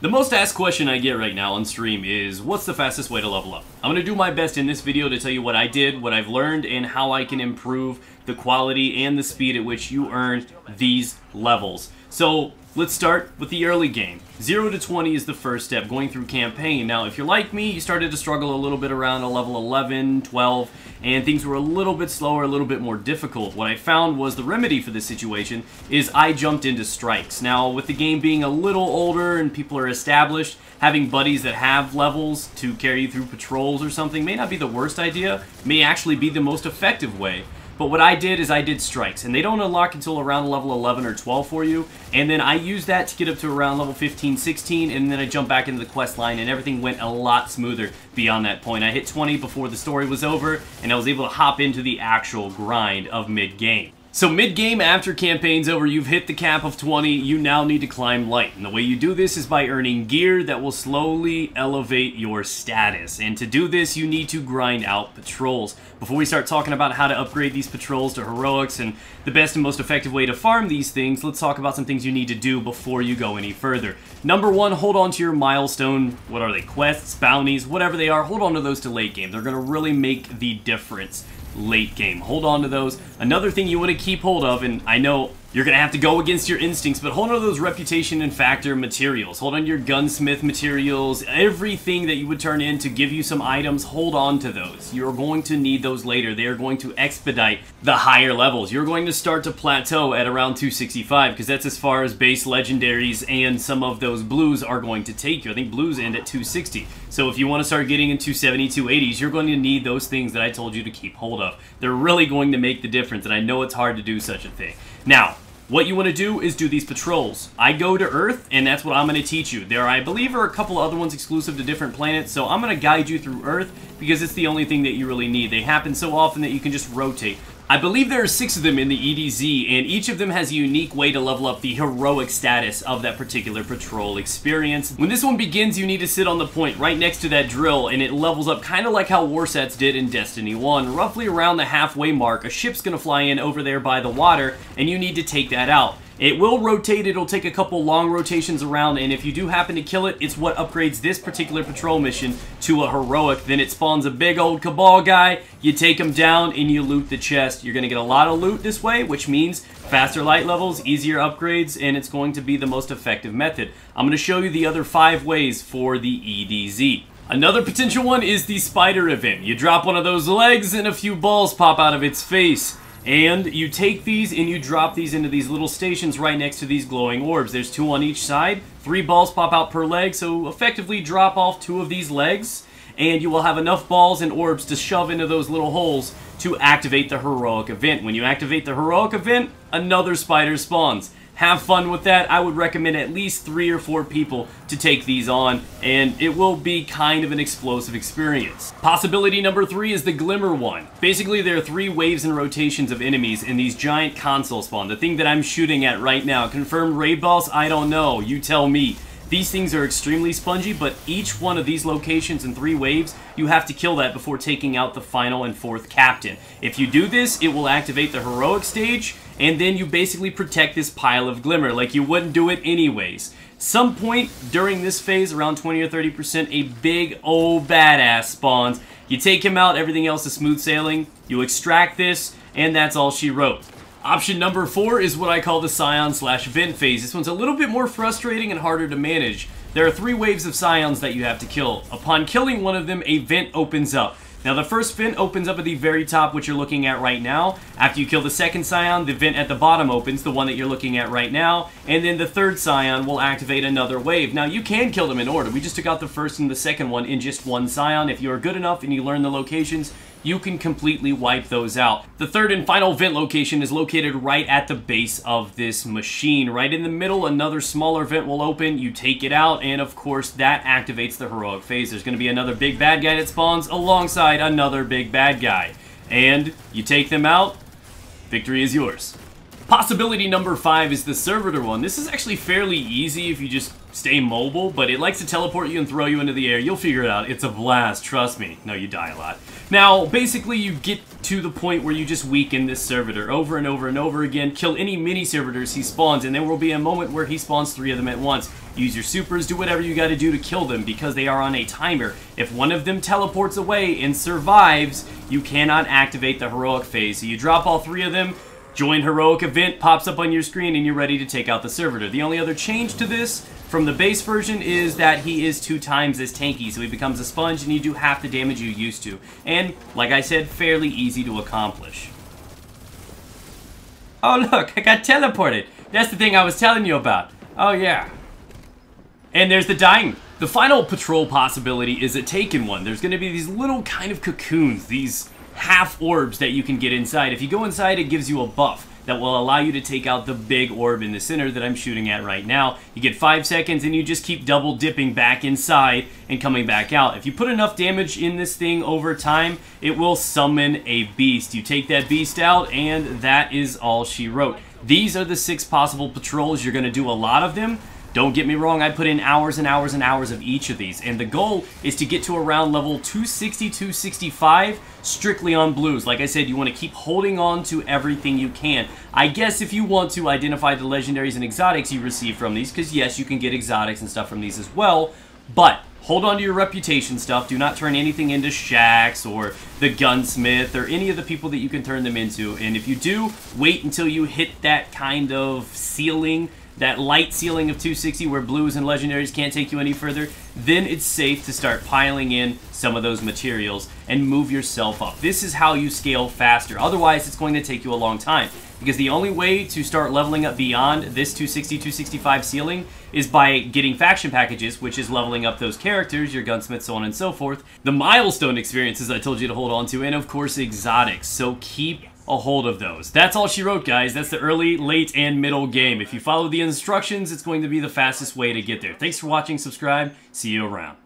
The most asked question I get right now on stream is, what's the fastest way to level up? I'm going to do my best in this video to tell you what I did, what I've learned, and how I can improve the quality and the speed at which you earn these levels. So let's start with the early game. 0 to 20 is the first step, going through campaign. Now, if you're like me, you started to struggle a little bit around a level 11, 12, and things were a little bit slower, a little bit more difficult. What I found was the remedy for this situation is I jumped into strikes. Now, with the game being a little older and people are established, having buddies that have levels to carry you through patrols or something may not be the worst idea, may actually be the most effective way. But what I did is I did strikes, and they don't unlock until around level 11 or 12 for you, and then I used that to get up to around level 15, 16, and then I jumped back into the quest line, and everything went a lot smoother beyond that point. I hit 20 before the story was over, and I was able to hop into the actual grind of mid-game. So mid-game, after campaign's over, you've hit the cap of 20, you now need to climb light. And the way you do this is by earning gear that will slowly elevate your status. And to do this, you need to grind out patrols. Before we start talking about how to upgrade these patrols to heroics and the best and most effective way to farm these things, let's talk about some things you need to do before you go any further. Number one, hold on to your milestone, what are they, quests, bounties, whatever they are, hold on to those to late game. They're going to really make the difference late game. Hold on to those. Another thing you want to keep hold of, and I know you're going to have to go against your instincts, but hold on to those reputation and factor materials. Hold on to your gunsmith materials. Everything that you would turn in to give you some items, hold on to those. You're going to need those later. They are going to expedite the higher levels. You're going to start to plateau at around 265, because that's as far as base legendaries and some of those blues are going to take you. I think blues end at 260. So if you want to start getting in 270, 280s, you're going to need those things that I told you to keep hold of. They're really going to make the difference, and I know it's hard to do such a thing. Now, what you want to do is do these patrols. I go to Earth, and that's what I'm going to teach you. There, I believe, are a couple other ones exclusive to different planets, so I'm going to guide you through Earth because it's the only thing that you really need. They happen so often that you can just rotate. I believe there are 6 of them in the EDZ, and each of them has a unique way to level up the heroic status of that particular patrol experience. When this one begins, you need to sit on the point right next to that drill, and it levels up kind of like how Warsats did in Destiny 1. Roughly around the halfway mark, a ship's going to fly in over there by the water, and you need to take that out. It will rotate, it'll take a couple long rotations around, and if you do happen to kill it, it's what upgrades this particular patrol mission to a heroic. Then it spawns a big old Cabal guy, you take him down, and you loot the chest. You're going to get a lot of loot this way, which means faster light levels, easier upgrades, and it's going to be the most effective method. I'm going to show you the other 5 ways for the EDZ. Another potential one is the spider event. You drop one of those legs, and a few balls pop out of its face. And you take these and you drop these into these little stations right next to these glowing orbs. There's 2 on each side. 3 balls pop out per leg, so effectively drop off 2 of these legs, and you will have enough balls and orbs to shove into those little holes to activate the heroic event. When you activate the heroic event, another spider spawns. Have fun with that. I would recommend at least 3 or 4 people to take these on, and it will be kind of an explosive experience. Possibility number 3 is the Glimmer one. Basically, there are 3 waves and rotations of enemies in these giant console spawn. The thing that I'm shooting at right now. Confirmed raid boss? I don't know. You tell me. These things are extremely spongy, but each one of these locations in 3 waves, you have to kill that before taking out the final and 4th captain. If you do this, it will activate the heroic stage, and then you basically protect this pile of glimmer like you wouldn't do it anyways. Some point during this phase, around 20 or 30%, a big old badass spawns. You take him out, everything else is smooth sailing. You extract this, and that's all she wrote. Option number 4 is what I call the Scion/Vent phase. This one's a little bit more frustrating and harder to manage. There are 3 waves of Scions that you have to kill. Upon killing one of them, a vent opens up. Now, the first vent opens up at the very top, which you're looking at right now. After you kill the second Scion, the vent at the bottom opens, the one that you're looking at right now. And then the third Scion will activate another wave. Now, you can kill them in order. We just took out the first and the second one in just 1 Scion. If you are good enough and you learn the locations, you can completely wipe those out. The third and final vent location is located right at the base of this machine. Right in the middle, another smaller vent will open, you take it out, and of course that activates the heroic phase. There's going to be another big bad guy that spawns alongside another big bad guy. And you take them out, victory is yours. Possibility number 5 is the servitor one. This is actually fairly easy if you just stay mobile, but it likes to teleport you and throw you into the air. You'll figure it out. It's a blast, trust me. No, you die a lot. Now, basically, you get to the point where you just weaken this servitor over and over and over again. Kill any mini servitors he spawns, and there will be a moment where he spawns 3 of them at once. Use your supers, do whatever you gotta do to kill them, because they are on a timer. If one of them teleports away and survives, you cannot activate the heroic phase. So you drop all 3 of them, join heroic event, pops up on your screen, and you're ready to take out the servitor. The only other change to this from the base version is that he is 2 times as tanky, so he becomes a sponge and you do half the damage you used to. And, like I said, fairly easy to accomplish. Oh look, I got teleported. That's the thing I was telling you about. Oh yeah. And there's the dying. The final patrol possibility is a taken one. There's going to be these little kind of cocoons, these half orbs that you can get inside. If you go inside, it gives you a buff that will allow you to take out the big orb in the center that I'm shooting at right now. You get 5 seconds and you just keep double dipping back inside and coming back out. If you put enough damage in this thing over time, it will summon a beast. You take that beast out and that is all she wrote. These are the 6 possible patrols. You're going to do a lot of them. Don't get me wrong, I put in hours and hours and hours of each of these, and the goal is to get to around level 260, 265, strictly on blues. Like I said, you want to keep holding on to everything you can. I guess if you want to identify the legendaries and exotics you receive from these, because yes, you can get exotics and stuff from these as well, but hold on to your reputation stuff. Do not turn anything into Shax or the gunsmith or any of the people that you can turn them into, and if you do, wait until you hit that kind of ceiling, that light ceiling of 260 where blues and legendaries can't take you any further, then it's safe to start piling in some of those materials and move yourself up. This is how you scale faster. Otherwise, it's going to take you a long time, because the only way to start leveling up beyond this 260, 265 ceiling is by getting faction packages, which is leveling up those characters, your gunsmith, so on and so forth, the milestone experiences I told you to hold on to, and of course exotics. So keep a hold of those. That's all she wrote, guys. That's the early, late, and middle game. If you follow the instructions, it's going to be the fastest way to get there. Thanks for watching. Subscribe. See you around.